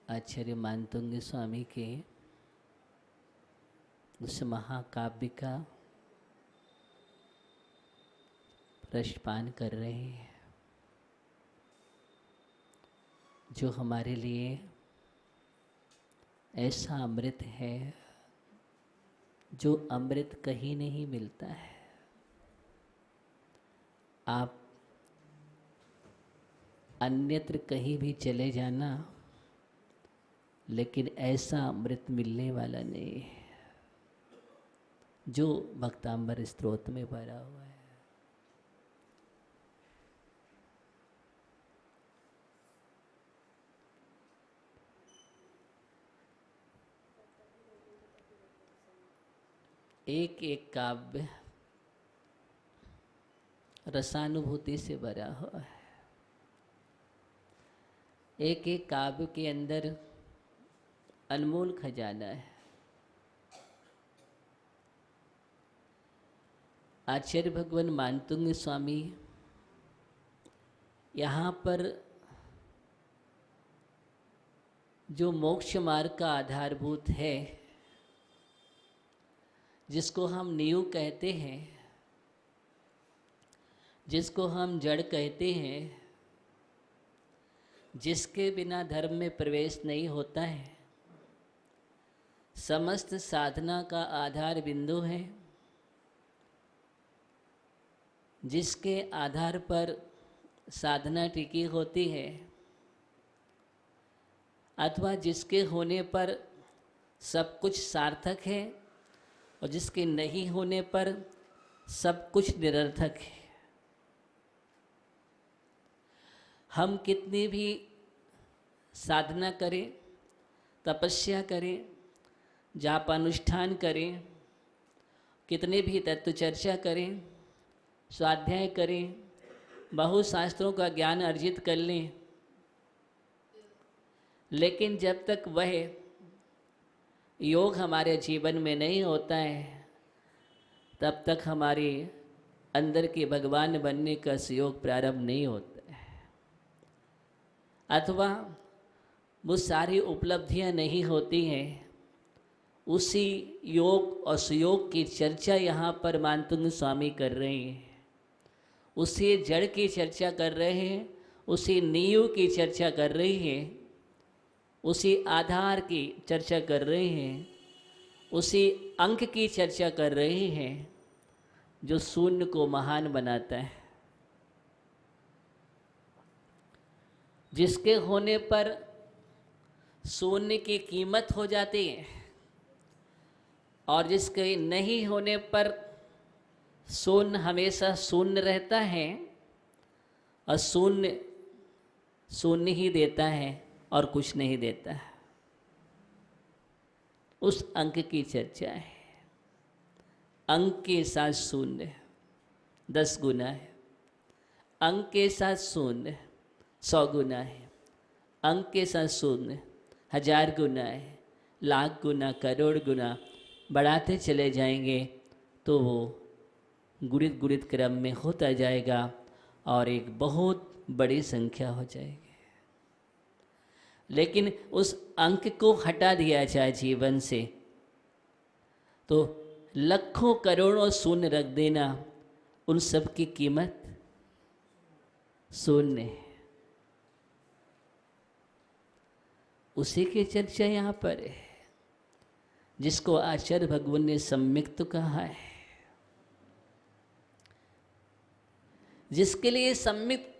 आचार्य मानतुंग स्वामी के उस महाकाव्य का रसपान कर रहे हैं जो हमारे लिए ऐसा अमृत है जो अमृत कहीं नहीं मिलता है। आप अन्यत्र कहीं भी चले जाना, लेकिन ऐसा अमृत मिलने वाला नहीं है जो भक्तांबर स्तोत्र में भरा हुआ है। एक एक काव्य रसानुभूति से भरा हुआ है। एक एक काव्य के अंदर अनमोल खजाना है। आचार्य भगवान मानतुंग स्वामी यहाँ पर जो मोक्ष मार्ग का आधारभूत है, जिसको हम नींव कहते हैं, जिसको हम जड़ कहते हैं, जिसके बिना धर्म में प्रवेश नहीं होता है, समस्त साधना का आधार बिंदु है, जिसके आधार पर साधना टिकी होती है, अथवा जिसके होने पर सब कुछ सार्थक है और जिसके नहीं होने पर सब कुछ निरर्थक है। हम कितनी भी साधना करें, तपस्या करें, जापानुष्ठान करें, कितने भी तत्व चर्चा करें, स्वाध्याय करें, बहुत शास्त्रों का ज्ञान अर्जित कर लें, लेकिन जब तक वह योग हमारे जीवन में नहीं होता है, तब तक हमारे अंदर के भगवान बनने का सुयोग प्रारंभ नहीं होता है, अथवा वो सारी उपलब्धियां नहीं होती हैं। उसी योग और सुयोग की चर्चा यहाँ पर मानतुंग स्वामी कर रहे हैं। उसी जड़ की चर्चा कर रहे हैं, उसी नींव की चर्चा कर रहे हैं, उसी आधार की चर्चा कर रहे हैं, उसी अंक की चर्चा कर रहे हैं जो शून्य को महान बनाता है, जिसके होने पर शून्य की कीमत हो जाती है और जिसके नहीं होने पर शून्य हमेशा शून्य रहता है और शून्य शून्य ही देता है और कुछ नहीं देता है। उस अंक की चर्चा है। अंक के साथ शून्य 10 गुना है, अंक के साथ शून्य 100 गुना है, अंक के साथ शून्य 1000 गुना है, लाख गुना, करोड़ गुना बढ़ाते चले जाएंगे तो वो गुणित गुणित क्रम में होता जाएगा और एक बहुत बड़ी संख्या हो जाएगी। लेकिन उस अंक को हटा दिया जाए जीवन से तो लाखों करोड़ों शून्य रख देना, उन सब की कीमत शून्य है। उसी की चर्चा यहाँ पर है, जिसको आचार्य भगवान ने सम्यक्त कहा है, जिसके लिए सम्यक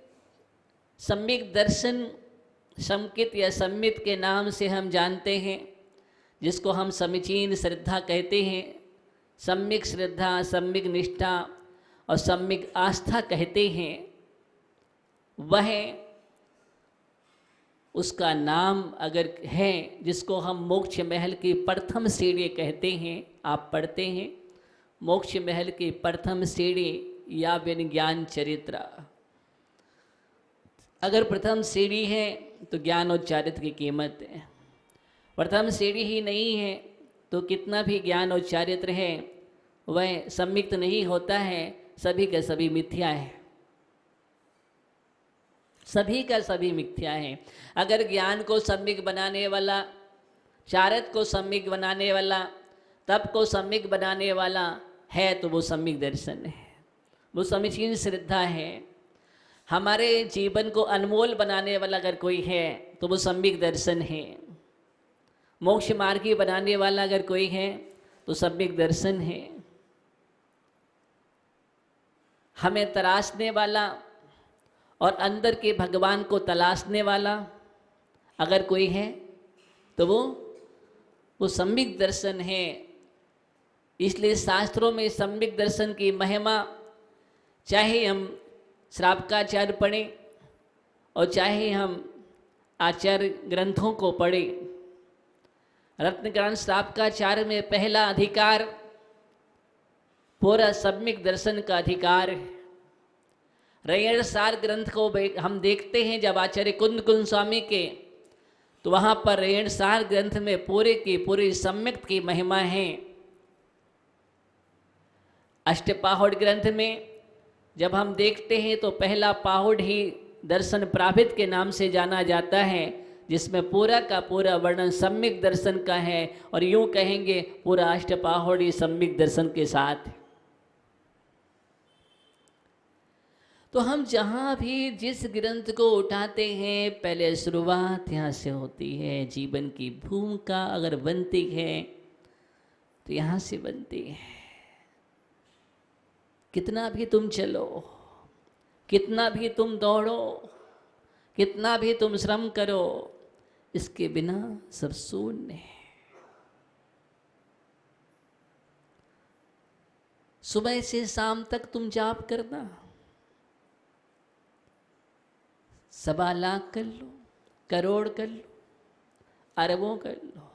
दर्शन समकित या सम्मित के नाम से हम जानते हैं, जिसको हम समीचीन श्रद्धा कहते हैं, सम्यक श्रद्धा, सम्यक निष्ठा और सम्यक आस्था कहते हैं, वह उसका नाम अगर है, जिसको हम मोक्ष महल की प्रथम सीढ़ी कहते हैं। आप पढ़ते हैं मोक्ष महल की प्रथम सीढ़ी या विज्ञान चरित्र। अगर प्रथम सीढ़ी है तो ज्ञान और चारित्र की कीमत है। प्रथम सीढ़ी ही नहीं है तो कितना भी ज्ञान और चारित्र है वह सम्मिक्त नहीं होता है, सभी के सभी मिथ्या है। सभी का सभी मिथ्या है। अगर ज्ञान को सम्यक बनाने वाला, चारत को सम्यक बनाने वाला, तप को सम्यक बनाने वाला है तो वो सम्यक दर्शन है, वो समीचीन श्रद्धा है। हमारे जीवन को अनमोल बनाने वाला अगर कोई है तो वो सम्यक दर्शन है। मोक्ष मार्गी बनाने वाला अगर कोई है तो सम्यक दर्शन है। हमें तराशने वाला और अंदर के भगवान को तलाशने वाला अगर कोई है तो वो सम्यक दर्शन है। इसलिए शास्त्रों में सम्यक दर्शन की महिमा, चाहे हम श्रावकाचार्य पढ़ें और चाहे हम आचार्य ग्रंथों को पढ़ें, रत्नग्रंथ श्रावकाचार्य में पहला अधिकार पूरा सम्यक दर्शन का अधिकार है। रैयण सार ग्रंथ को हम देखते हैं जब आचार्य कुंद कुंद स्वामी के, तो वहाँ पर रैयण सार ग्रंथ में पूरे की पूरी सम्यक की महिमा है। अष्टपाहुड़ ग्रंथ में जब हम देखते हैं तो पहला पाहुड़ ही दर्शन प्राभित के नाम से जाना जाता है, जिसमें पूरा का पूरा वर्णन सम्यक दर्शन का है। और यूँ कहेंगे पूरा अष्टपाहुड़ ही सम्यक दर्शन के साथ। तो हम जहाँ भी जिस ग्रंथ को उठाते हैं, पहले शुरुआत यहाँ से होती है। जीवन की भूमिका अगर बनती है तो यहाँ से बनती है। कितना भी तुम चलो, कितना भी तुम दौड़ो, कितना भी तुम श्रम करो, इसके बिना सब शून्य है। सुबह से शाम तक तुम जाप करना, 1.25 लाख कर लो, करोड़ कर लो, अरबों कर लो,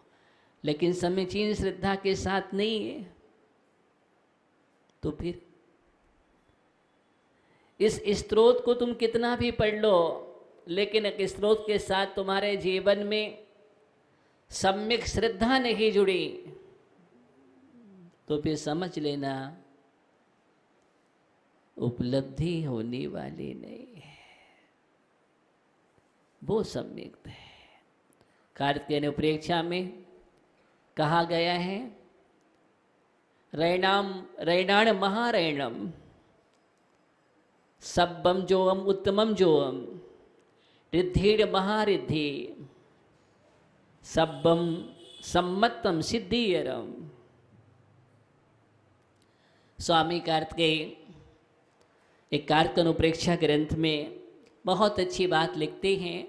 लेकिन समीचीन श्रद्धा के साथ नहीं है तो फिर इस स्त्रोत को तुम कितना भी पढ़ लो, लेकिन एक स्त्रोत के साथ तुम्हारे जीवन में सम्यक श्रद्धा नहीं जुड़ी तो फिर समझ लेना उपलब्धि होने वाली नहीं है। वो सम्यक है। कार्तिकेय अनुप्रेक्षा में कहा गया है, रैणाण महारैणम सब्बम जोअम उत्तमम जोअम रिद्धीर महारिद्धि सब्बम सम्मतम सिद्धियरम। स्वामी कार्तिकेय एक कार्तिक अनुप्रेक्षा ग्रंथ में बहुत अच्छी बात लिखते हैं।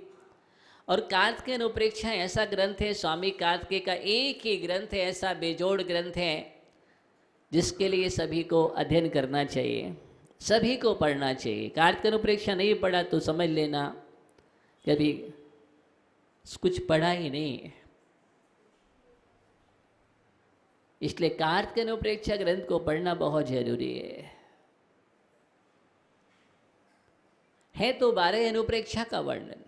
और कार्तिकेय अनुप्रेक्षा ऐसा ग्रंथ है, स्वामी कार्तिकेय का एक ही ग्रंथ है, ऐसा बेजोड़ ग्रंथ है जिसके लिए सभी को अध्ययन करना चाहिए, सभी को पढ़ना चाहिए। कार्तिकेय अनुप्रेक्षा नहीं पढ़ा तो समझ लेना कभी कुछ पढ़ा ही नहीं। इसलिए कार्तिकेय अनुप्रेक्षा ग्रंथ को पढ़ना बहुत जरूरी है तो 12 अनुप्रेक्षा का वर्णन,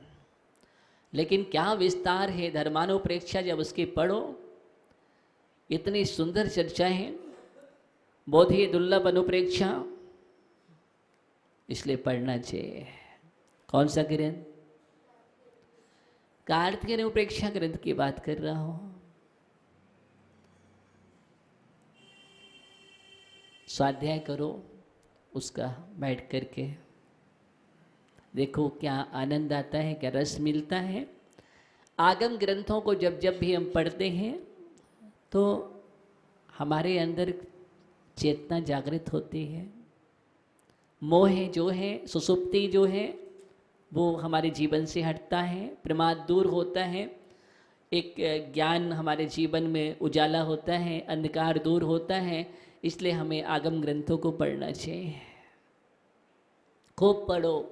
लेकिन क्या विस्तार है धर्मानुप्रेक्षा। जब उसकी पढ़ो, इतनी सुंदर चर्चा है। बहुत ही दुर्लभ अनुप्रेक्षा, इसलिए पढ़ना चाहिए। कौन सा ग्रंथ? कार्तिकेय अनुप्रेक्षा ग्रंथ की बात कर रहा हूं। स्वाध्याय करो उसका, बैठ करके देखो क्या आनंद आता है, क्या रस मिलता है। आगम ग्रंथों को जब जब भी हम पढ़ते हैं तो हमारे अंदर चेतना जागृत होती है। मोह जो है, सुसुप्ति जो है, वो हमारे जीवन से हटता है, प्रमाद दूर होता है, एक ज्ञान हमारे जीवन में उजाला होता है, अंधकार दूर होता है। इसलिए हमें आगम ग्रंथों को पढ़ना चाहिए। खूब पढ़ो,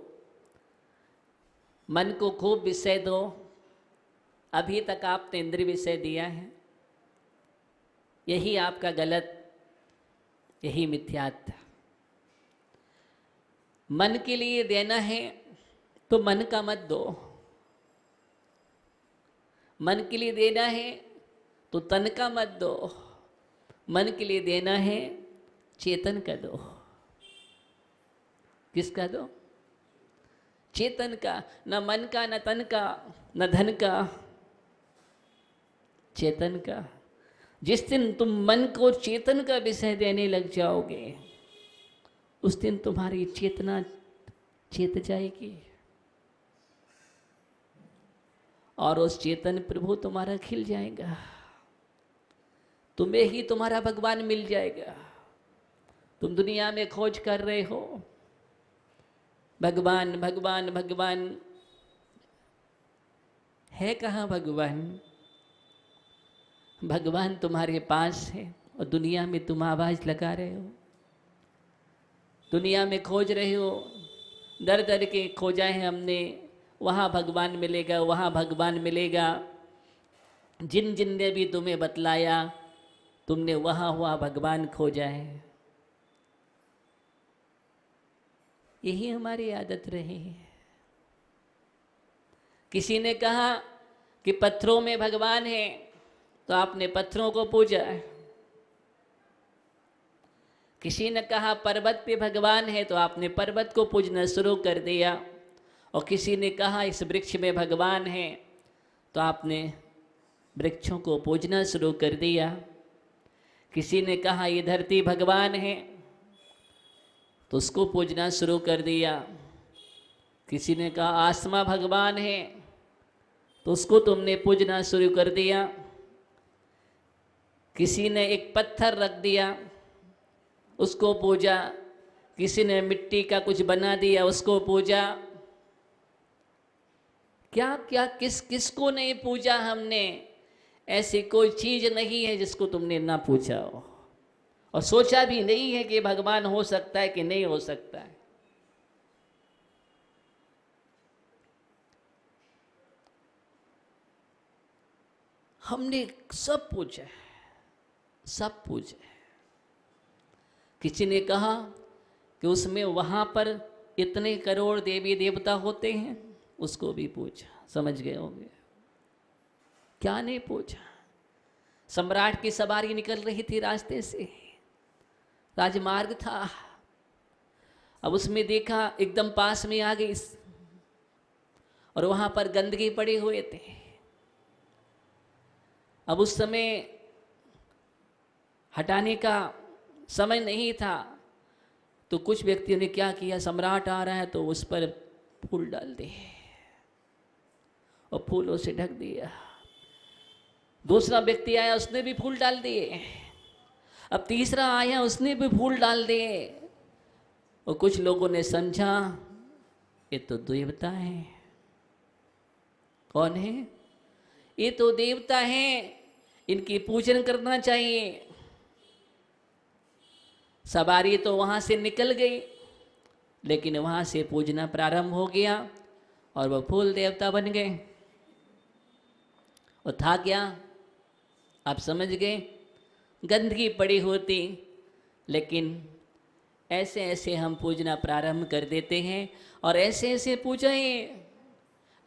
मन को खूब विषय दो। अभी तक आपने इंद्रिय विषय दिया है, यही आपका गलत, यही मिथ्यात्व। मन के लिए देना है तो मन का मत दो, मन के लिए देना है तो तन का मत दो, मन के लिए देना है चेतन का दो। किसका दो? चेतन का, न मन का, न तन का, न धन का, चेतन का। जिस दिन तुम मन को चेतन का विषय देने लग जाओगे, उस दिन तुम्हारी चेतना चेत जाएगी और उस चेतन प्रभु तुम्हारा खिल जाएगा, तुम्हें ही तुम्हारा भगवान मिल जाएगा। तुम दुनिया में खोज कर रहे हो भगवान भगवान भगवान, है कहाँ भगवान? भगवान तुम्हारे पास है और दुनिया में तुम आवाज लगा रहे हो, दुनिया में खोज रहे हो, दर दर के खोजा है हमने, वहाँ भगवान मिलेगा, वहाँ भगवान मिलेगा। जिन जिन ने भी तुम्हें बतलाया, तुमने वहाँ हुआ भगवान खोजा है। यही हमारी आदत रही है। किसी ने कहा कि पत्थरों में भगवान है, तो आपने पत्थरों को पूजा। किसी ने कहा पर्वत पे भगवान है, तो आपने पर्वत को पूजना शुरू कर दिया। और किसी ने कहा इस वृक्ष में भगवान है, तो आपने वृक्षों को पूजना शुरू कर दिया। किसी ने कहा ये धरती भगवान है, तो उसको पूजना शुरू कर दिया। किसी ने कहा आसमां भगवान है, तो उसको तुमने पूजना शुरू कर दिया। किसी ने एक पत्थर रख दिया, उसको पूजा। किसी ने मिट्टी का कुछ बना दिया, उसको पूजा। क्या क्या किस किसको नहीं पूजा हमने? ऐसी कोई चीज नहीं है जिसको तुमने ना पूछा हो और सोचा भी नहीं है कि भगवान हो सकता है कि नहीं हो सकता है। हमने सब पूछा है, सब पूछा है। किसी ने कहा कि उसमें वहां पर इतने करोड़ देवी देवता होते हैं, उसको भी पूछा। समझ गए होंगे क्या नहीं पूछा। सम्राट की सवारी निकल रही थी रास्ते से, राजमार्ग था। अब उसमें देखा एकदम पास में आ गई और वहां पर गंदगी पड़े हुए थे। अब उस समय हटाने का समय नहीं था, तो कुछ व्यक्तियों ने क्या किया, सम्राट आ रहा है तो उस पर फूल डाल दिए और फूलों से ढक दिया। दूसरा व्यक्ति आया, उसने भी फूल डाल दिए। अब तीसरा आया, उसने भी फूल डाल दिए। और कुछ लोगों ने समझा ये तो देवता है। कौन है? ये तो देवता हैं, इनकी पूजन करना चाहिए। सवारी तो वहां से निकल गई, लेकिन वहां से पूजना प्रारंभ हो गया और वह फूल देवता बन गए। और था क्या, आप समझ गए? गंदगी पड़ी होती, लेकिन ऐसे ऐसे हम पूजना प्रारंभ कर देते हैं और ऐसे ऐसे पूजाएं।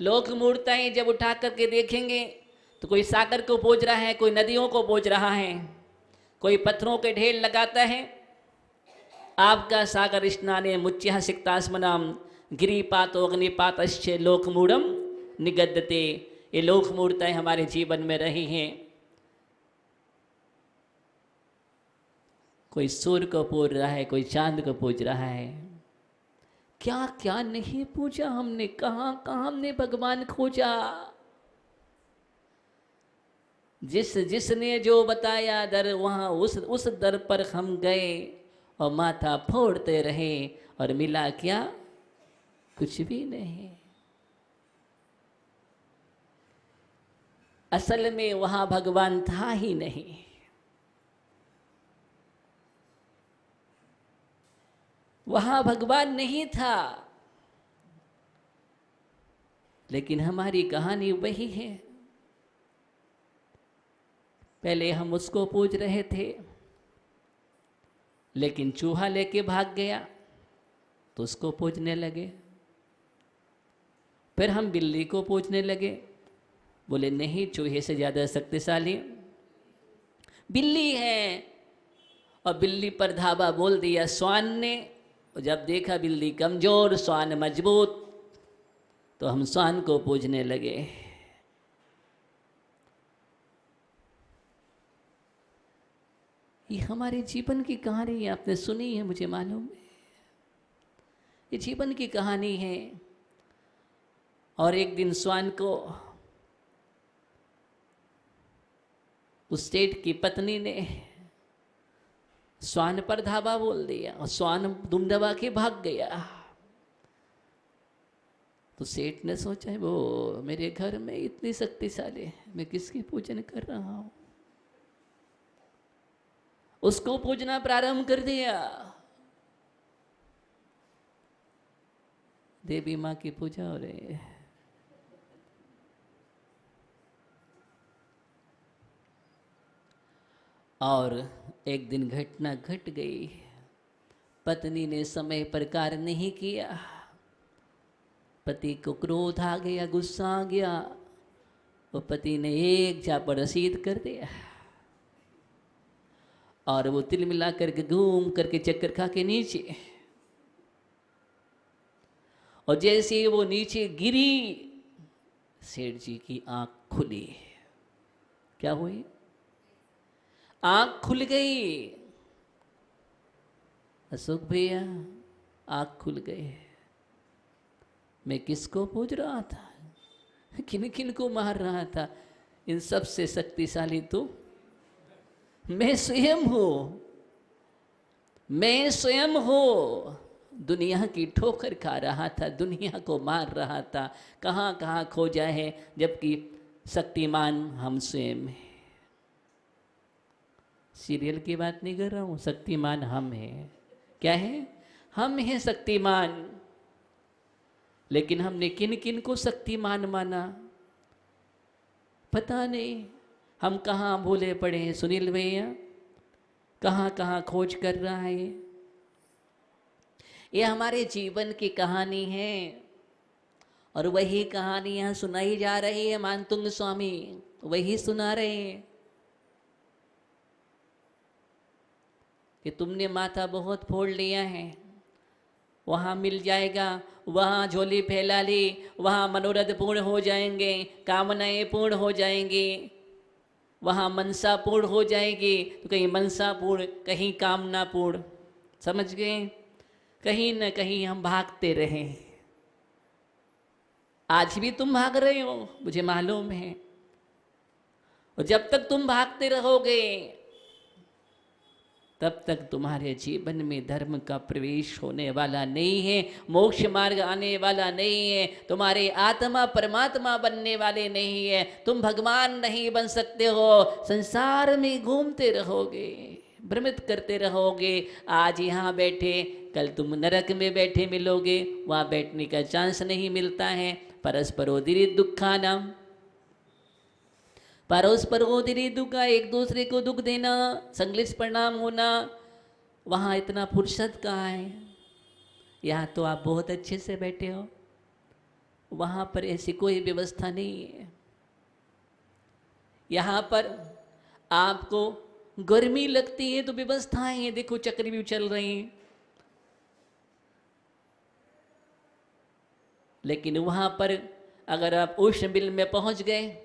लोक मूर्ताएं जब उठा करके देखेंगे तो कोई सागर को पूज रहा है, कोई नदियों को पूज रहा है, कोई पत्थरों के ढेर लगाता है। आपका सागर स्नाने मुच्य सिक्तास्मनाम गिरिपातो अग्निपातश्च लोकमूढ़म निगद्यते। ये लोक मूर्ताएं हमारे जीवन में रही हैं। कोई सूर्य को पूज रहा है, कोई चांद को पूज रहा है। क्या क्या नहीं पूजा हमने, कहाँ कहाँ हमने भगवान खोजा। जिसने जो बताया दर, वहाँ उस दर पर हम गए और माथा फोड़ते रहे और मिला क्या? कुछ भी नहीं। असल में वहां भगवान था ही नहीं। वहां भगवान नहीं था, लेकिन हमारी कहानी वही है। पहले हम उसको पूज रहे थे, लेकिन चूहा लेके भाग गया तो उसको पूजने लगे। फिर हम बिल्ली को पूजने लगे, बोले नहीं, चूहे से ज़्यादा शक्तिशाली बिल्ली है। और बिल्ली पर धावा बोल दिया श्वान ने। और जब देखा बिल्ली कमज़ोर, श्वान मजबूत, तो हम स्वान को पूजने लगे। ये हमारे जीवन की कहानी है, आपने सुनी है, मुझे मालूम है, ये जीवन की कहानी है। और एक दिन स्वान को उस सेठ की पत्नी ने स्वान पर धावा बोल दिया और स्वान दुम दबा के भाग गया। तो सेठ ने सोचा है वो मेरे घर में इतनी शक्तिशाली है, मैं किसकी पूजन कर रहा हूं। उसको पूजना प्रारंभ कर दिया। देवी माँ की पूजा हो रही है। और एक दिन घटना घट गई। पत्नी ने समय पर कार्य नहीं किया, पति को क्रोध आ गया, गुस्सा आ गया, वो पति ने एक झापड़ रसीद कर दिया और वो तिल मिला करके घूम करके चक्कर खा के नीचे, और जैसे ही वो नीचे गिरी सेठ जी की आंख खुली। क्या हुई? आंख खुल गई। अशोक भैया आंख खुल गई। मैं किसको पूज रहा था, किन किन को मार रहा था, इन सब से शक्तिशाली तो मैं स्वयं हूं। मैं स्वयं हूं। दुनिया की ठोकर खा रहा था, दुनिया को मार रहा था, कहाँ कहाँ खोजा है, जबकि शक्तिमान हम स्वयं हैं। सीरियल की बात नहीं कर रहा हूँ, शक्तिमान हम हैं। क्या है? हम हैं शक्तिमान। लेकिन हमने किन किन को शक्तिमान माना पता नहीं। हम कहाँ भूले पड़े हैं सुनील भैया, कहाँ कहाँ खोज कर रहा है। ये हमारे जीवन की कहानी है और वही कहानी यहाँ सुनाई जा रही है। मानतुंग स्वामी वही सुना रहे हैं कि तुमने माथा बहुत फोड़ लिया है, वहाँ मिल जाएगा, वहाँ झोली फैला ली, वहाँ मनोरथ पूर्ण हो जाएंगे, कामनाएं पूर्ण हो जाएंगी, वहाँ मनसा पूर्ण हो जाएगी। तो कहीं मनसा पूर्ण, कहीं कामना पूर्ण। समझ गए? कहीं न कहीं हम भागते रहे। आज भी तुम भाग रहे हो, मुझे मालूम है। और जब तक तुम भागते रहोगे तब तक तुम्हारे जीवन में धर्म का प्रवेश होने वाला नहीं है, मोक्ष मार्ग आने वाला नहीं है, तुम्हारे आत्मा परमात्मा बनने वाले नहीं है, तुम भगवान नहीं बन सकते हो। संसार में घूमते रहोगे, भ्रमित करते रहोगे। आज यहाँ बैठे, कल तुम नरक में बैठे मिलोगे, वहाँ बैठने का चांस नहीं मिलता है। परस्परोदित दुखानाम, परस्परोदित दुख, एक दूसरे को दुख देना, संश्लिष्ट परिणाम होना, वहाँ इतना फुर्सत कहाँ है। यहाँ तो आप बहुत अच्छे से बैठे हो, वहाँ पर ऐसी कोई व्यवस्था नहीं है। यहाँ पर आपको गर्मी लगती है तो व्यवस्थाएं हैं, देखो चक्रव्यूह चल रही हैं। लेकिन वहाँ पर अगर आप उष्ण बिल में पहुँच गए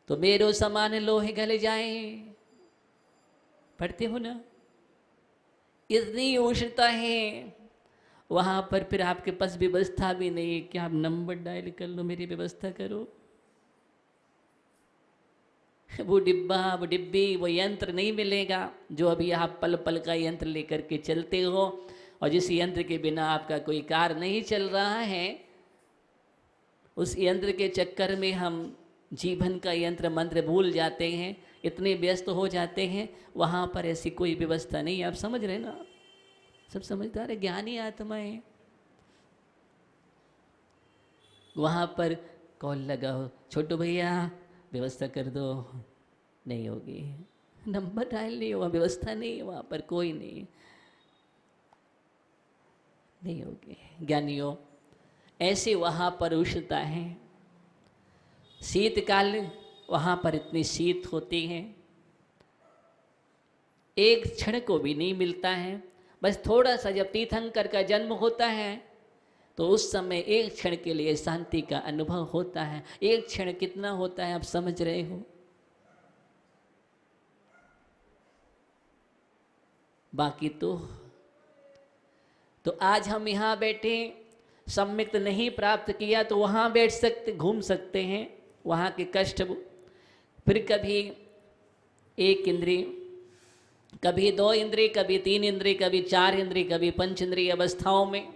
तो मेरो समान लोहे गले जाए। पढ़ते हो ना, इतनी उष्णता है वहाँ पर। फिर आपके पास व्यवस्था भी नहीं है कि आप नंबर डायल कर लो, मेरी व्यवस्था करो। वो डिब्बा, वो डिब्बी, वो यंत्र नहीं मिलेगा जो अभी आप पल पल का यंत्र लेकर के चलते हो, और जिस यंत्र के बिना आपका कोई कार्य नहीं चल रहा है, उस यंत्र के चक्कर में हम जीवन का यंत्र मंत्र भूल जाते हैं, इतने व्यस्त हो जाते हैं। वहाँ पर ऐसी कोई व्यवस्था नहीं। आप समझ रहे ना, सब समझदार है, ज्ञानी आत्माएं। वहाँ पर कॉल लगाओ, छोटू भैया व्यवस्था कर दो, नहीं होगी। नंबर डायल नहीं हुआ, व्यवस्था नहीं है, वहाँ पर कोई नहीं होगी। ज्ञानियों, ऐसे वहाँ पर उष्णता है। शीतकाल वहाँ पर इतनी शीत होती है, एक क्षण को भी नहीं मिलता है। बस थोड़ा सा जब तीर्थंकर का जन्म होता है तो उस समय एक क्षण के लिए शांति का अनुभव होता है। एक क्षण कितना होता है आप समझ रहे हो? बाकी तो आज हम यहाँ बैठे, सम्यक नहीं प्राप्त किया तो वहाँ बैठ सकते, घूम सकते हैं वहाँ के कष्ट। फिर कभी एक इंद्रिय, कभी 2 इंद्रिय, कभी 3 इंद्रिय, कभी 4 इंद्रिय, कभी 5 इंद्रिय अवस्थाओं में,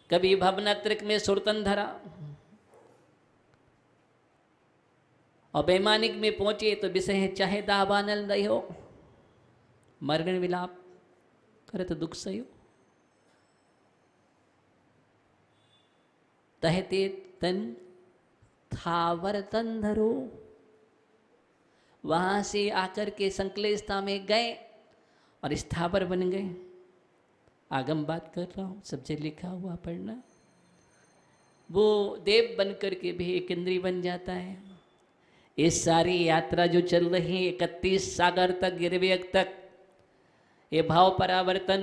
कभी भवनत्रिक में सुरतन धरा, और वैमानिक में पहुंचे तो विषय है चाहे दावानल नहीं हो, मरण विलाप करे तो दुख सही हो। तहते तन थावर तन धरो, वहां से आकर के संकलेशता में गए और स्थावर बन गए। आगम बात कर रहा हूं, सब जगह लिखा हुआ पढ़ना। वो देव बन करके भी एक इंद्रिय बन जाता है। ये सारी यात्रा जो चल रही है 31 सागर तक, गिरवेग तक, ये भाव परावर्तन,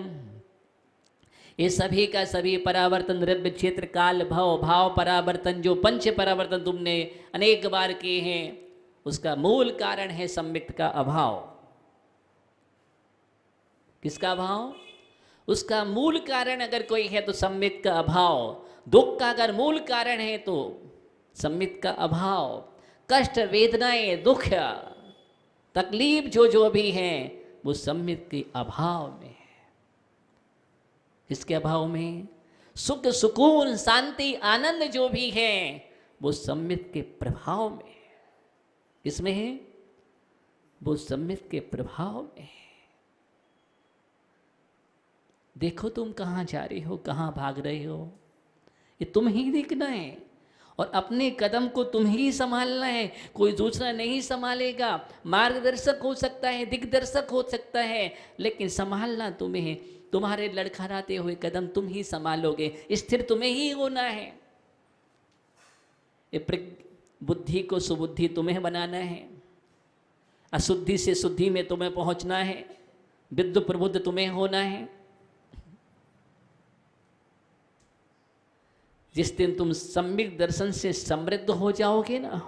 ये सभी का सभी परावर्तन, द्रव्य क्षेत्र काल भव भाव परावर्तन, जो पंच परावर्तन तुमने अनेक बार किए हैं, उसका मूल कारण है सम्यक्त का अभाव। किसका अभाव? उसका मूल कारण अगर कोई है तो सम्यक्त का अभाव। दुख का अगर मूल कारण है तो सम्यक्त का अभाव। कष्ट, वेदनाएं, दुख, तकलीफ जो भी हैं वो सम्यक्त के अभाव में है। किसके अभाव में? सुख, सुकून, शांति, आनंद जो भी है वो सम्यक्त के प्रभाव में है। किसमें है? वो सम्यक्त के प्रभाव में है। देखो तुम कहाँ जा रहे हो, कहाँ भाग रहे हो, ये तुम ही देखना है और अपने कदम को तुम ही संभालना है, कोई दूसरा नहीं संभालेगा। मार्गदर्शक हो सकता है, दिग्दर्शक हो सकता है, लेकिन संभालना तुम्हें है। तुम्हारे लड़खड़ाते हुए कदम तुम ही संभालोगे, स्थिर तुम्हें ही होना है। बुद्धि को सुबुद्धि तुम्हें बनाना है, अशुद्धि से शुद्धि में तुम्हें पहुंचना है, विद्ध प्रबुद्ध तुम्हें होना है। जिस दिन तुम सम्यक दर्शन से समृद्ध हो जाओगे ना,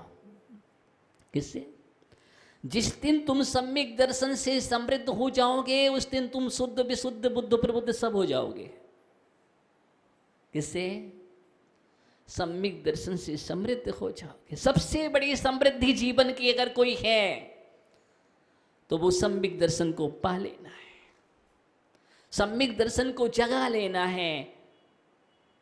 किससे? जिस दिन तुम सम्यक दर्शन से समृद्ध हो जाओगे उस दिन तुम शुद्ध, विशुद्ध, बुद्ध, प्रबुद्ध सब हो जाओगे। किससे? सम्यक दर्शन से समृद्ध हो जाओगे। सबसे बड़ी समृद्धि जीवन की अगर कोई है तो वो सम्यक दर्शन को पा लेना है, सम्यक दर्शन को जगा लेना है।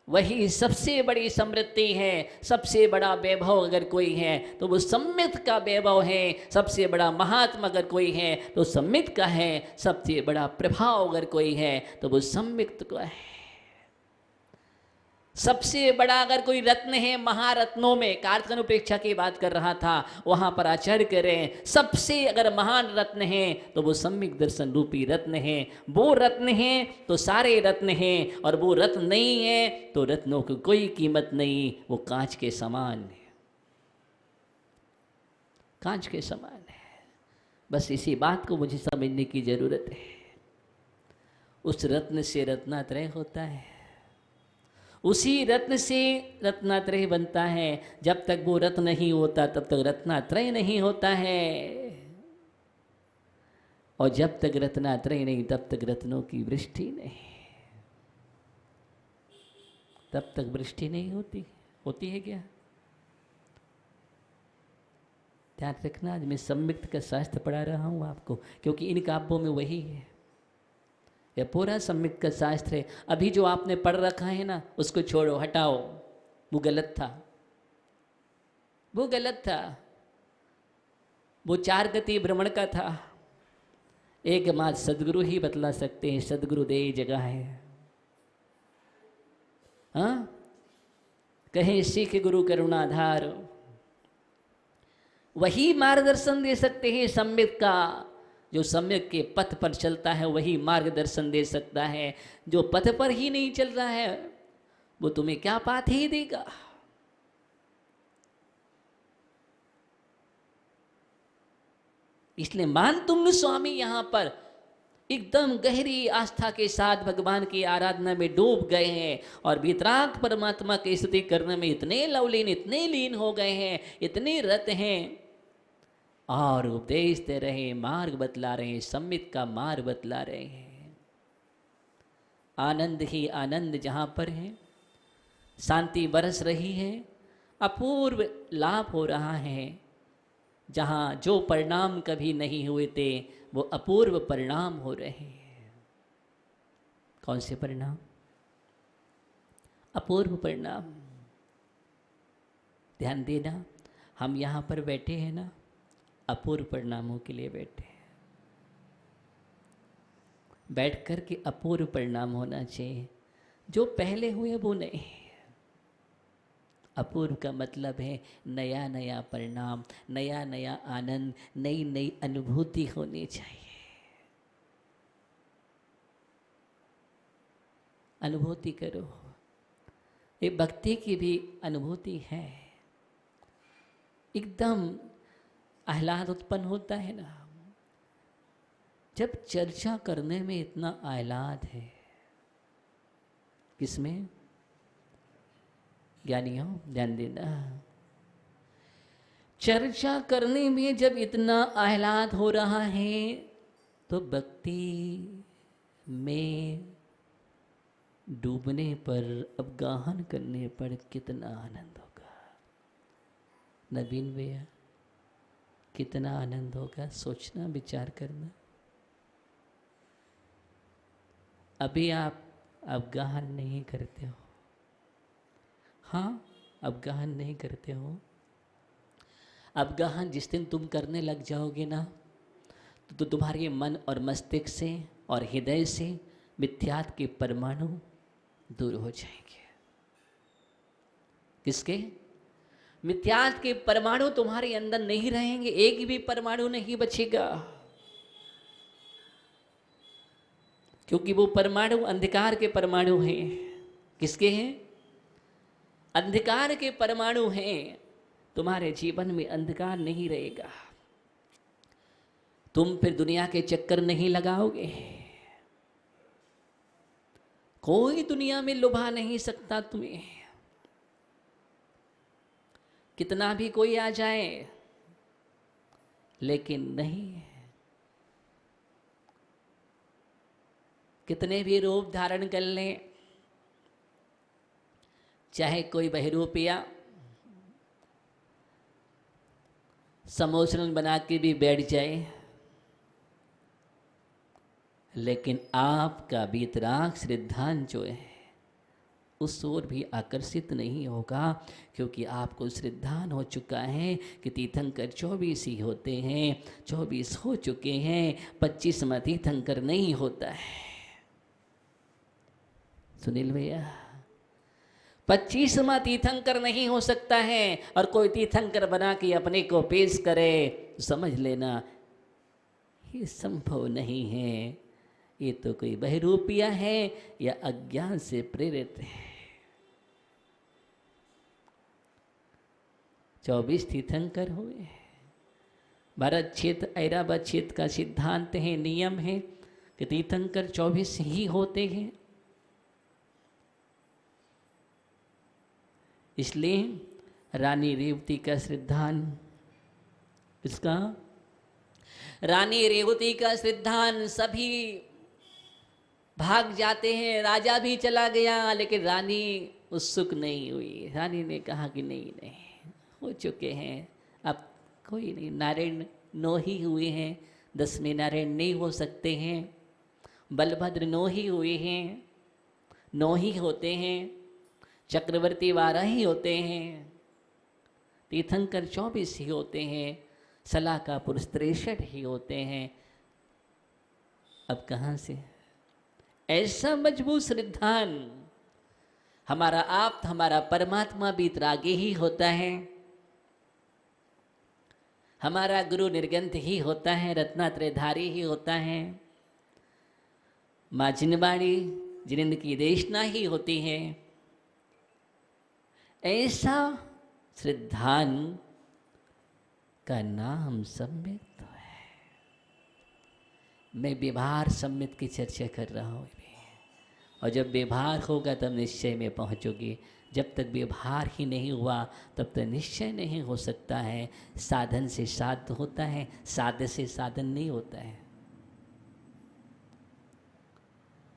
वही सबसे बड़ी समृद्धि है। सबसे बड़ा वैभव अगर कोई है तो वो सम्यक का वैभव है। सबसे बड़ा महात्मा अगर कोई है तो सम्यक का है। सबसे बड़ा प्रभाव अगर कोई है तो वो सम्यक का है। सबसे बड़ा अगर कोई रत्न है महारत्नों में, कार्तिक अनुपेक्षा की बात कर रहा था, वहां पर आचार्य करें सबसे अगर महान रत्न है तो वो सम्यक दर्शन रूपी रत्न है। वो रत्न है तो सारे रत्न हैं, और वो रत्न नहीं है तो रत्नों की कोई कीमत नहीं। वो कांच के समान है, कांच के समान है। बस इसी बात को मुझे समझने की जरूरत है। उस रत्न से रत्नात्रय होता है, उसी रत्न से रत्नात्रय बनता है। जब तक वो रत्न नहीं होता तब तक रत्नात्रय नहीं होता है, और जब तक रत्नात्रय नहीं तब तक रत्नों की वृष्टि नहीं, तब तक वृष्टि नहीं होती। होती है क्या? ध्यान रखना, आज मैं सम्यक्त का शास्त्र पढ़ा रहा हूँ आपको, क्योंकि इन काव्यों में वही है। यह पूरा सम्यक का शास्त्र है। अभी जो आपने पढ़ रखा है ना, उसको छोड़ो, हटाओ, वो गलत था, वो गलत था। वो 4 गति भ्रमण का था। एकमात्र सदगुरु ही बतला सकते हैं, सदगुरु दे जगह है। हाँ, कहे सीख गुरु करुणाधार, वही मार्गदर्शन दे सकते हैं सम्यक का। जो सम्यक के पथ पर चलता है वही मार्गदर्शन दे सकता है। जो पथ पर ही नहीं चल रहा है वो तुम्हें क्या पाठ ही देगा। इसलिए मानतुंग स्वामी यहां पर एकदम गहरी आस्था के साथ भगवान की आराधना में डूब गए हैं और वितराग परमात्मा की स्तुति करने में इतने लवलीन, इतने लीन हो गए हैं, इतने रत हैं, और उपदेश दे रहे हैं, मार्ग बतला रहे हैं, सम्मित का मार्ग बतला रहे हैं। आनंद ही आनंद जहाँ पर है, शांति बरस रही है, अपूर्व लाभ हो रहा है। जहाँ जो परिणाम कभी नहीं हुए थे वो अपूर्व परिणाम हो रहे हैं। कौन से परिणाम? अपूर्व परिणाम। ध्यान देना, हम यहाँ पर बैठे हैं ना, अपूर्व परिणामों के लिए बैठे हैं। बैठ कर के अपूर्व परिणाम होना चाहिए, जो पहले हुए वो नहीं। अपूर्व का मतलब है नया नया परिणाम, नया नया आनंद, नई नई अनुभूति होनी चाहिए। अनुभूति करो, ये भक्ति की भी अनुभूति है। एकदम आह्लाद उत्पन्न होता है ना जब चर्चा करने में इतना आह्लाद है। किसमें? ज्ञानियों ध्यान देना, चर्चा करने में जब इतना आह्लाद हो रहा है तो भक्ति में डूबने पर, अवगाहन करने पर कितना आनंद होगा। नवीन भैया, कितना आनंद होगा, सोचना, विचार करना। अभी आप अवगाहन नहीं करते हो, हाँ अवगाहन नहीं करते हो। अवगाहन जिस दिन तुम करने लग जाओगे ना, तो तुम्हारे मन और मस्तिष्क से और हृदय से मिथ्यात्व के परमाणु दूर हो जाएंगे। किसके? मिथ्यात्व के परमाणु तुम्हारे अंदर नहीं रहेंगे, एक भी परमाणु नहीं बचेगा, क्योंकि वो परमाणु अंधकार के परमाणु हैं। किसके हैं? अंधकार के परमाणु हैं। तुम्हारे जीवन में अंधकार नहीं रहेगा, तुम फिर दुनिया के चक्कर नहीं लगाओगे। कोई दुनिया में लुभा नहीं सकता तुम्हें, कितना भी कोई आ जाए, लेकिन नहीं, कितने भी रूप धारण कर लें, चाहे कोई बहरूपिया समोसरन बना के भी बैठ जाए, लेकिन आपका वीतराग श्रद्धान जो है उस ओर भी आकर्षित नहीं होगा, क्योंकि आपको श्रद्धान हो चुका है कि तीर्थंकर 24 ही होते हैं, 24 हो चुके हैं, 25वां तीर्थंकर नहीं होता है। सुनील भैया, 25वां तीर्थंकर नहीं हो सकता है, और कोई तीर्थंकर बना के अपने को पेश करे तो समझ लेना ये संभव नहीं है, ये तो कोई बहरूपिया है या अज्ञान से प्रेरित है। 24 तीर्थंकर हुए। भारत क्षेत्र ऐरावत क्षेत्र का सिद्धांत है, नियम है कि तीर्थंकर 24 ही होते हैं। इसलिए रानी रेवती का श्रद्धान, इसका रानी रेवती का श्रद्धान सभी भाग जाते हैं, राजा भी चला गया, लेकिन रानी उत्सुक नहीं हुई। रानी ने कहा कि नहीं नहीं, हो चुके हैं, अब कोई नहीं, नारायण 9 ही हुए हैं, 10वें नारायण नहीं हो सकते हैं, बलभद्र 9 ही हुए हैं, 9 ही होते हैं, चक्रवर्ती 12 ही होते हैं, तीर्थंकर 24 ही होते हैं, सलाकापुर 63 ही होते हैं। अब कहाँ से ऐसा मजबूत श्रद्धान? हमारा आप, हमारा परमात्मा वीतरागी ही होता है, हमारा गुरु निर्गंथ ही होता है, रत्नात्रयधारी ही होता है, माँ जिनवाणी जिनेंद्र की देशना ही होती है। ऐसा श्रद्धान का नाम सम्मित है। मैं व्यवहार सम्मित की चर्चा कर रहा हूँ, और जब व्यवहार होगा तब निश्चय में पहुँचोगे। जब तक व्यवहार ही नहीं हुआ तब तक निश्चय नहीं हो सकता है। साधन से साध्य होता है, साध्य से साधन नहीं होता है।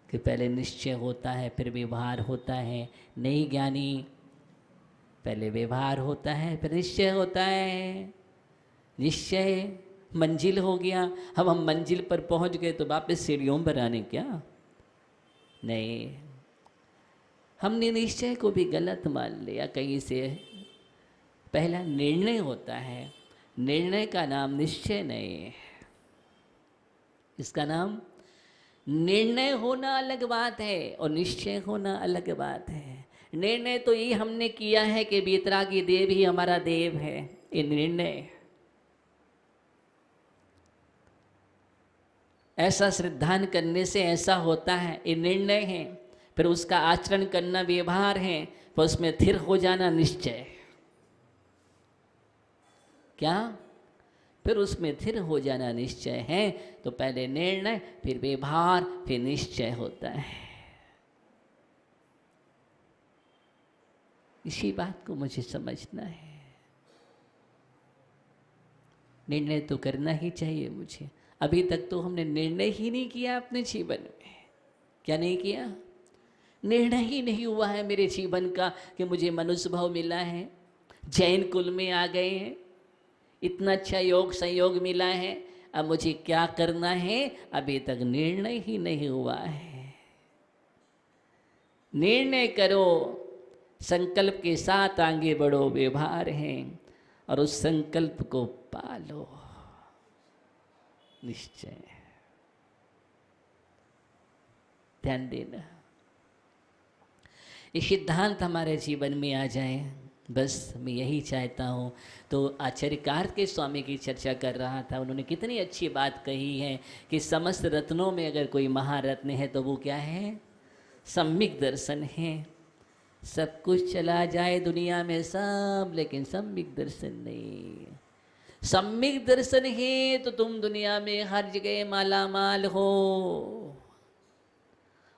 कि पहले निश्चय होता है फिर व्यवहार होता है। नहीं ज्ञानी, पहले व्यवहार होता है फिर निश्चय होता है। निश्चय मंजिल हो गया, अब हम मंजिल पर पहुंच गए तो वापस सीढ़ियों पर आने क्या? नहीं, हमने निश्चय को भी गलत मान लिया कहीं से। पहला निर्णय होता है, निर्णय का नाम निश्चय नहीं है। इसका नाम निर्णय होना अलग बात है और निश्चय होना अलग बात है। निर्णय तो ये हमने किया है कि वीतरागी देव ही हमारा देव है, ये निर्णय। ऐसा श्रद्धान करने से ऐसा होता है, ये निर्णय है। फिर उसका आचरण करना व्यवहार है, फिर उसमें स्थिर हो जाना निश्चय। क्या? फिर उसमें स्थिर हो जाना निश्चय है। तो पहले निर्णय, फिर व्यवहार, फिर निश्चय होता है। इसी बात को मुझे समझना है। निर्णय तो करना ही चाहिए मुझे। अभी तक तो हमने निर्णय ही नहीं किया अपने जीवन में। क्या नहीं किया? निर्णय ही नहीं हुआ है मेरे जीवन का कि मुझे मनुष्य भाव मिला है, जैन कुल में आ गए हैं, इतना अच्छा योग संयोग मिला है, अब मुझे क्या करना है? अभी तक निर्णय ही नहीं हुआ है। निर्णय करो, संकल्प के साथ आगे बढ़ो, व्यवहार है, और उस संकल्प को पालो, निश्चय। ध्यान देना, ये सिद्धांत हमारे जीवन में आ जाए, बस मैं यही चाहता हूँ। तो आचार्य कार्तिकेय स्वामी की चर्चा कर रहा था, उन्होंने कितनी अच्छी बात कही है कि समस्त रत्नों में अगर कोई महारत्न है तो वो क्या है? सम्यक दर्शन है। सब कुछ चला जाए दुनिया में सब, लेकिन सम्यक दर्शन नहीं। सम्यक दर्शन है तो तुम दुनिया में हर जगह माला माल हो,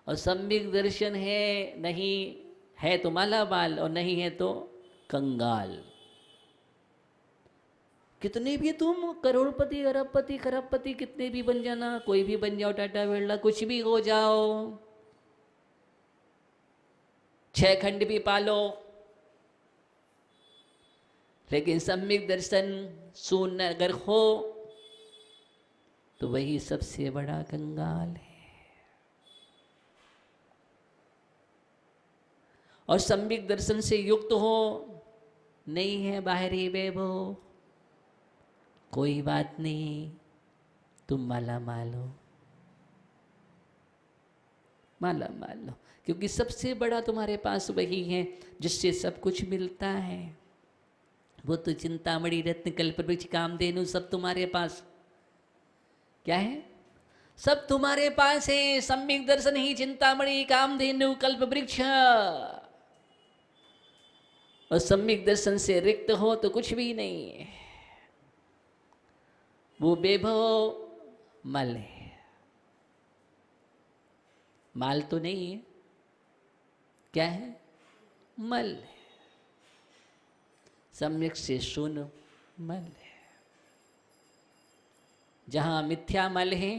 और सम्यक दर्शन है नहीं है तो माला माल, और नहीं है तो कंगाल। कितने भी तुम करोड़पति, अरबपति, खरबपति कितने भी बन जाना, कोई भी बन जाओ, टाटा बिरला, कुछ भी हो जाओ, 6 खंड भी पालो, लेकिन सम्यक दर्शन शून्य अगर हो तो वही सबसे बड़ा कंगाल है। और सम्यक दर्शन से युक्त हो, नहीं है बाहरी वैभव, कोई बात नहीं, तुम माला माल हो, माला माल लो, क्योंकि सबसे बड़ा तुम्हारे पास वही है जिससे सब कुछ मिलता है। वो तो चिंतामणि, रत्न, कल्पवृक्ष, कामधेनु सब तुम्हारे पास क्या है? सब तुम्हारे पास है। सम्यक दर्शन ही चिंतामणि, कामधेनु, कल्पवृक्ष। और सम्यक दर्शन से रिक्त हो तो कुछ भी नहीं है। वो वैभव मल है, माल तो नहीं है, क्या है? मल है। सम्यक से शून्य मल है। जहाँ मिथ्या मल है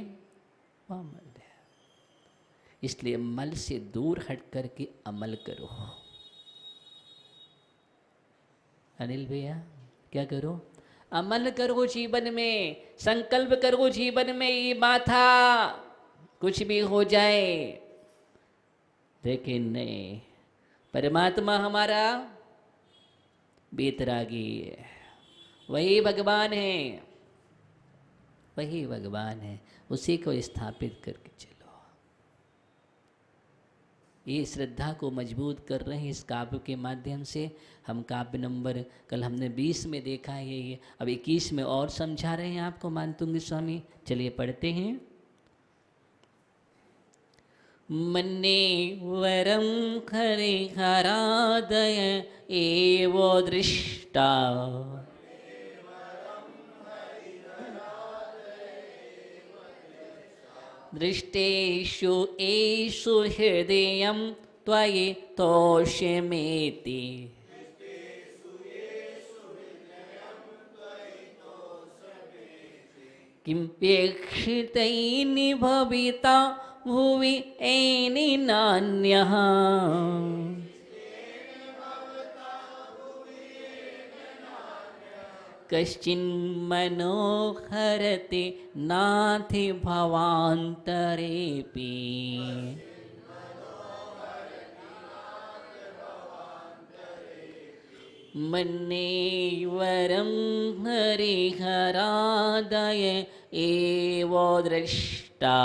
वहाँ मल है। इसलिए मल से दूर हट करके अमल करो। अनिल भैया, क्या करो? अमल करो जीवन में, संकल्प करो जीवन में, ये माथा कुछ भी हो जाए, लेकिन नहीं, परमात्मा हमारा बेतरागी है, वही भगवान है, वही भगवान है, उसी को स्थापित करके चलो। ये श्रद्धा को मजबूत कर रहे हैं इस काव्य के माध्यम से। हम काव्य नंबर कल हमने 20 में देखा है, ये अब 21 में और समझा रहे हैं आपको मानतुंग स्वामी। चलिए पढ़ते हैं। मन्ने वरम खरे हरादय एवो दृष्टा, दृष्टेषु एषु हृदयं त्वयि तोषमेति। किं प्रेक्षितैनि भविता भुवि एनि नान्यः। कश्चिन्मनोहरति नाथि भवान्तरेऽपि। मन्येवरं हरिहरादय एव दृष्टा।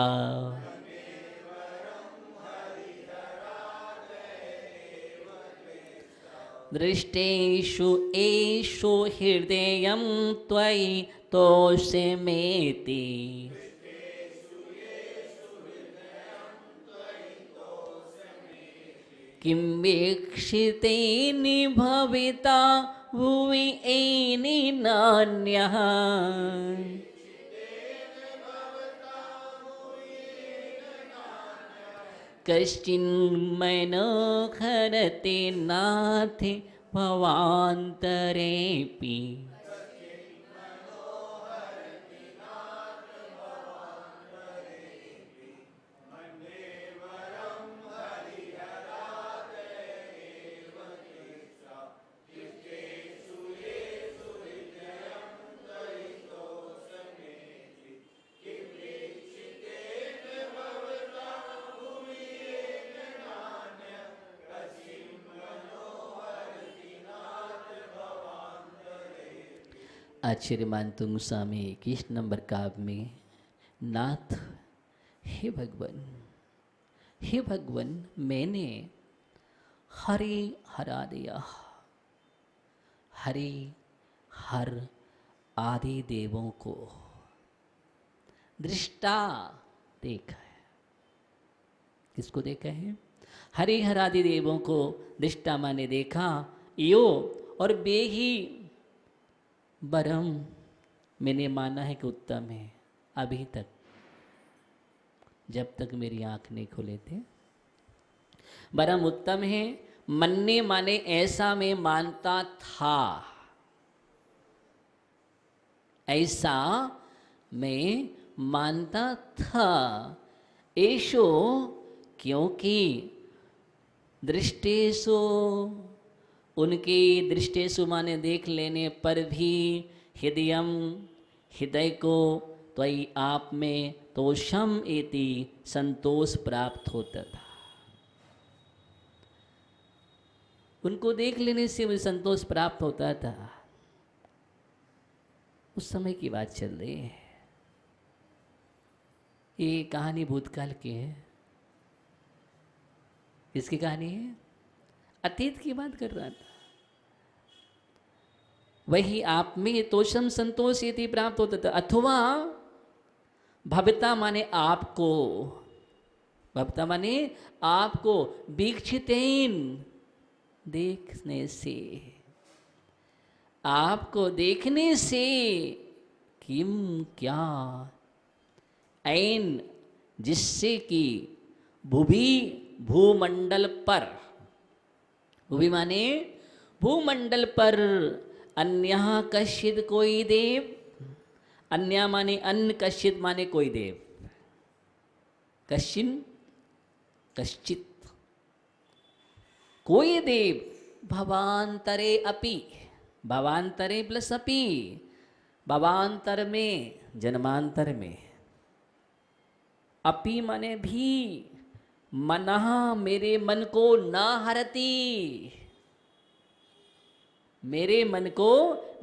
दृष्टेषु एषु हृदयं त्वयि तोषमेति। किं वीक्षितेनि भविता भुवि एनि नान्यः। कश्चिन्मनोहरति नाथि भवान्तरेऽपि। आचार्य मानतुंग स्वामी 21 नंबर काव्य में नाथ, हे भगवान मैंने हरि हरा दिया। हरि हर आदि देवों को दृष्टा देखा है। किसको देखा है? हरिहर आदि देवों को दृष्टा माने देखा। यो और बे ही बरम मैंने माना है कि उत्तम है। अभी तक जब तक मेरी आंख नहीं खुले थे बरम उत्तम है। मन्ने माने ऐसा मैं मानता था, ऐसा मैं मानता था। ऐशो क्योंकि दृष्टेषु उनकी दृष्टेषु माने देख लेने पर भी हृदयम हृदय को त्वयि आप में तोषम इति संतोष प्राप्त होता था। उनको देख लेने से मुझे संतोष प्राप्त होता था। उस समय की बात चल रही है। ये कहानी भूतकाल की है। किसकी कहानी है? अतीत की बात कर रहा था। वही आप में तोषम संतोष यदि प्राप्त होता था। अथवा भवता माने आपको, भवता माने आपको, वीक्षितेन देखने से, आपको देखने से, किम क्या, ऐन जिससे कि भूभि भूमंडल पर, भूभि माने भूमंडल पर, अन्य कश्चित कोई देव, अन्य माने अन्य, कश्चित माने कोई देव, कश्चिन कश्चित कोई देव, भवांतरे अपि, भवांतरे प्लस अपि, भवांतर में जन्मांतर में, अपि माने भी, मनः मेरे मन को ना हरती, मेरे मन को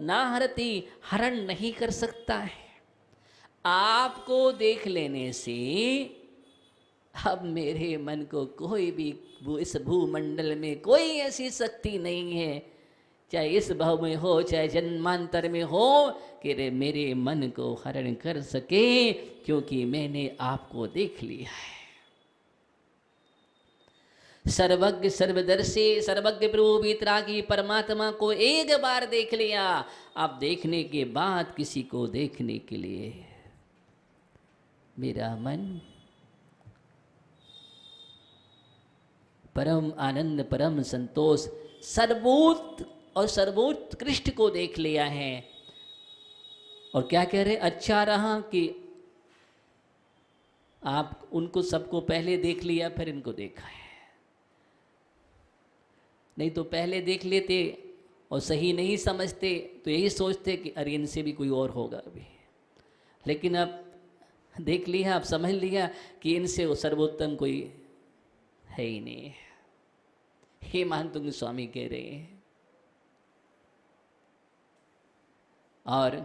ना हरती, हरण नहीं कर सकता है। आपको देख लेने से अब मेरे मन को कोई भी इस भूमंडल में कोई ऐसी शक्ति नहीं है, चाहे इस भाव में हो चाहे जन्मांतर में हो, कि रे मेरे मन को हरण कर सके, क्योंकि मैंने आपको देख लिया है। सर्वज्ञ सर्वदर्शी सर्वज्ञ प्रभु वितरागी परमात्मा को एक बार देख लिया। अब देखने के बाद किसी को देखने के लिए मेरा मन परम आनंद, परम संतोष, सर्वोत्त और सर्वोत्कृष्ट को देख लिया है। और क्या कह रहे, अच्छा रहा कि आप उनको सबको पहले देख लिया फिर इनको देखा है, नहीं तो पहले देख लेते और सही नहीं समझते तो यही सोचते कि अरे इनसे भी कोई और होगा अभी, लेकिन अब देख लिया, अब समझ लिया कि इनसे वो सर्वोत्तम कोई है ही नहीं। हे मानतुंग स्वामी कह रहे हैं। और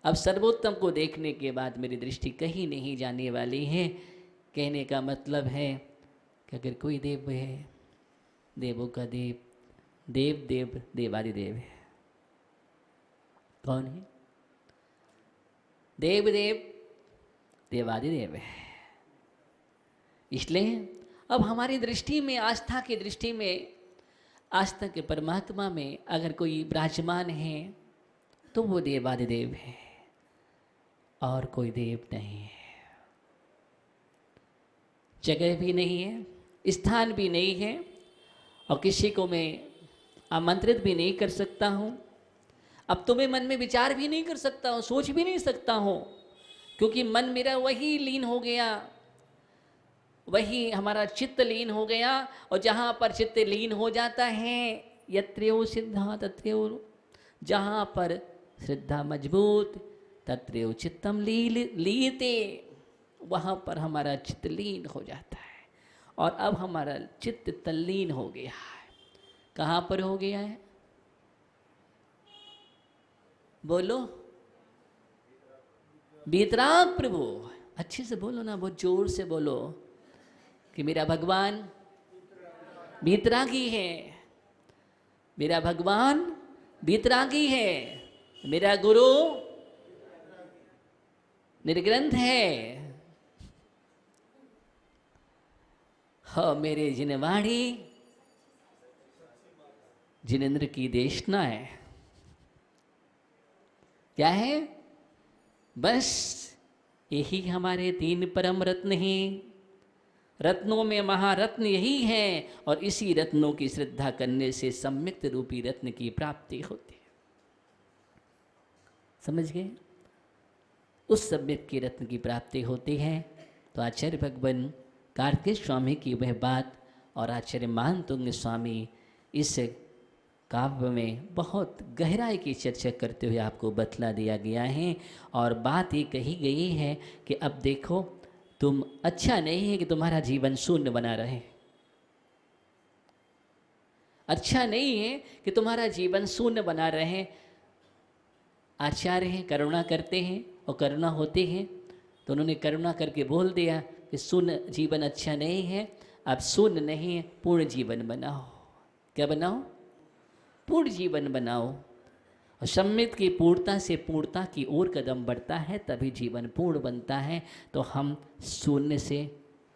अब सर्वोत्तम को देखने के बाद मेरी दृष्टि कहीं नहीं जाने वाली है। कहने का मतलब है कि अगर कोई देव है, देवों का देव, देव देव देवादिदेव है। कौन है? देव देव देवादिदेव है। इसलिए अब हमारी दृष्टि में, आस्था की दृष्टि में, आस्था के परमात्मा में अगर कोई विराजमान है तो वो देवादिदेव है और कोई देव नहीं है। जगह भी नहीं है, स्थान भी नहीं है, और किसी को मैं आमंत्रित भी नहीं कर सकता हूँ। अब तो मैं मन में विचार भी नहीं कर सकता हूँ, सोच भी नहीं सकता हूँ, क्योंकि मन मेरा वही लीन हो गया, वही हमारा चित्त लीन हो गया। और जहाँ पर चित्त लीन हो जाता है, यत्रेव सिद्धा तत्रेव, जहाँ पर श्रद्धा मजबूत, तत्रेव चित्तम लीते, वहाँ पर हमारा चित्त लीन हो जाता है। और अब हमारा चित्त तल्लीन हो गया है। कहाँ पर हो गया है? बोलो। वीतराग प्रभु, अच्छे से बोलो ना, बहुत जोर से बोलो कि मेरा भगवान वीतरागी है, मेरा भगवान वीतरागी है, मेरा गुरु निर्ग्रंथ है। हाँ, मेरे जिनवाड़ी जिनेंद्र की देशना है। क्या है? बस यही हमारे 3 परम रत्न हैं। रत्नों में महारत्न यही है, और इसी रत्नों की श्रद्धा करने से सम्यक्त रूपी रत्न की प्राप्ति होती है। समझ गए? उस सम्यक के रत्न की प्राप्ति होती है। तो आचार्य भगवान कार्तिक स्वामी की वह बात और आचार्य मानतुंग स्वामी इस काव्य में बहुत गहराई की चर्चा करते हुए आपको बतला दिया गया है। और बात ये कही गई है कि अब देखो, तुम अच्छा नहीं है कि तुम्हारा जीवन शून्य बना रहे, अच्छा नहीं है कि तुम्हारा जीवन शून्य बना रहे। आचार्य हैं, करुणा करते हैं और करुणा होती है, तो उन्होंने करुणा करके बोल दिया कि शून्य जीवन अच्छा नहीं है, अब शून्य नहीं है, पूर्ण जीवन बनाओ। क्या बनाओ? पूर्ण जीवन बनाओ। और सम्मित की पूर्णता से पूर्णता की ओर कदम बढ़ता है, तभी जीवन पूर्ण बनता है। तो हम शून्य से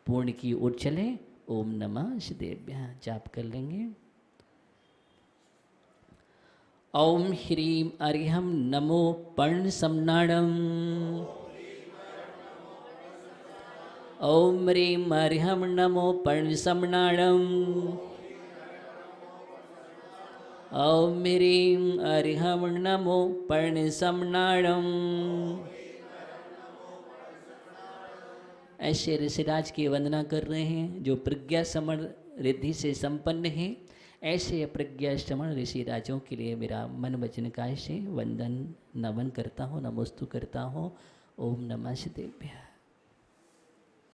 पूर्ण की ओर चले। ओम नमः शिवाय जाप कर लेंगे। ओम ह्रीं अर्हं नमो पर्ण समनाणम। ओम ह्रीं अर्हं नमो पर्ण समनाणम। ओम ह्रीं अर्हं नमो पर्ण समनाणम। ऐसे ऋषिराज की वंदना कर रहे हैं जो प्रज्ञा समण रिद्धि से संपन्न है। ऐसे प्रज्ञा श्रवण ऋषि राजों के लिए मेरा मन वचन काय से वंदन नमन करता हूँ, नमोस्तु करता हूँ। ओम नमः शिवाय।